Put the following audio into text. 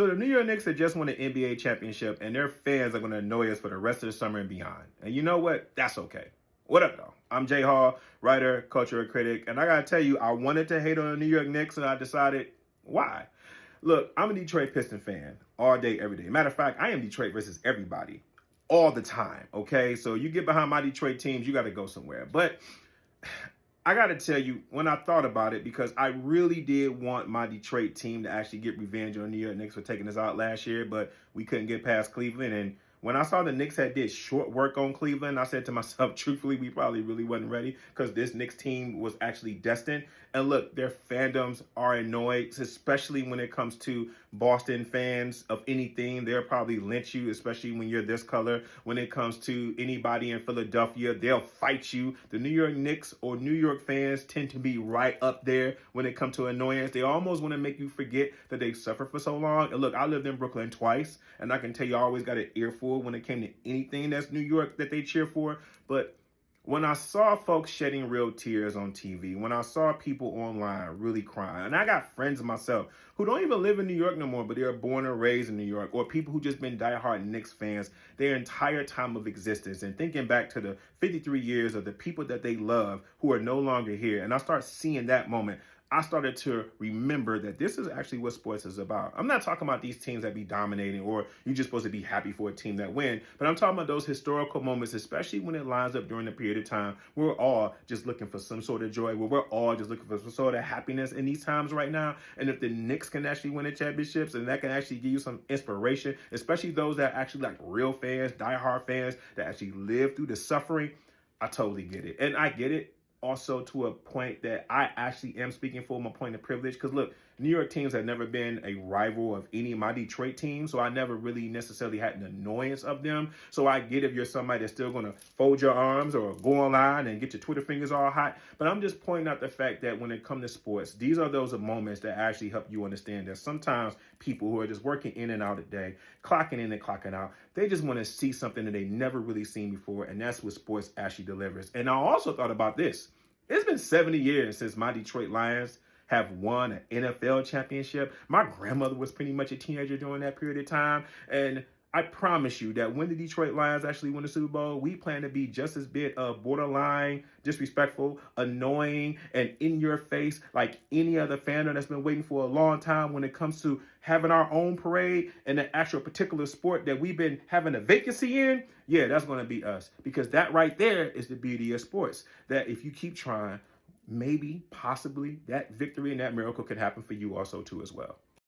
So the New York Knicks have just won an NBA championship, and their fans are going to annoy us for the rest of the summer and beyond. And you know what? That's okay. What up, though? I'm Jay Hall, writer, cultural critic, and I got to tell you, I wanted to hate on the New York Knicks, and I decided, why? Look, I'm a Detroit Pistons fan all day, every day. Matter of fact, I am Detroit versus everybody all the time, okay? So you get behind my Detroit teams, you got to go somewhere. But I got to tell you, when I thought about it, because I really did want my Detroit team to actually get revenge on the New York Knicks for taking us out last year, but we couldn't get past Cleveland. And when I saw the Knicks did short work on Cleveland, I said to myself, truthfully, we probably really wasn't ready because this Knicks team was actually destined. And look, their fandoms are annoyed, especially when it comes to Boston fans of anything. They'll probably lynch you, especially when you're this color. When it comes to anybody in Philadelphia, they'll fight you. The New York Knicks or New York fans tend to be right up there when it comes to annoyance. They almost want to make you forget that they've suffered for so long. And look, I lived in Brooklyn twice, and I can tell you I always got an earful when it came to anything that's New York that they cheer for. But when I saw folks shedding real tears on TV, when I saw people online really crying, and I got friends of myself who don't even live in New York no more, but they are born and raised in New York, or people who just been diehard Knicks fans their entire time of existence, and thinking back to the 53 years of the people that they love who are no longer here, and I start seeing that moment, I started to remember that this is actually what sports is about. I'm not talking about these teams that be dominating or you're just supposed to be happy for a team that win, but I'm talking about those historical moments, especially when it lines up during a period of time where we're all just looking for some sort of joy, where we're all just looking for some sort of happiness in these times right now. And if the Knicks can actually win the championships, and that can actually give you some inspiration, especially those that actually like real fans, diehard fans that actually live through the suffering, I totally get it. And I get it also to a point that I actually am speaking for my point of privilege. Because look, New York teams have never been a rival of any of my Detroit teams, so I never really necessarily had an annoyance of them. So I get if you're somebody that's still going to fold your arms or go online and get your Twitter fingers all hot. But I'm just pointing out the fact that when it comes to sports, these are those moments that actually help you understand that sometimes people who are just working in and out a day, clocking in and clocking out, they just want to see something that they never really seen before, and that's what sports actually delivers. And I also thought about this. It's been 70 years since my Detroit Lions have won an NFL championship. My grandmother was pretty much a teenager during that period of time. And I promise you that when the Detroit Lions actually win the Super Bowl, we plan to be just as bit of borderline, disrespectful, annoying, and in your face like any other fandom that's been waiting for a long time when it comes to having our own parade in the actual particular sport that we've been having a vacancy in. Yeah, that's going to be us, because that right there is the beauty of sports, that if you keep trying, maybe, possibly, that victory and that miracle could happen for you also too as well.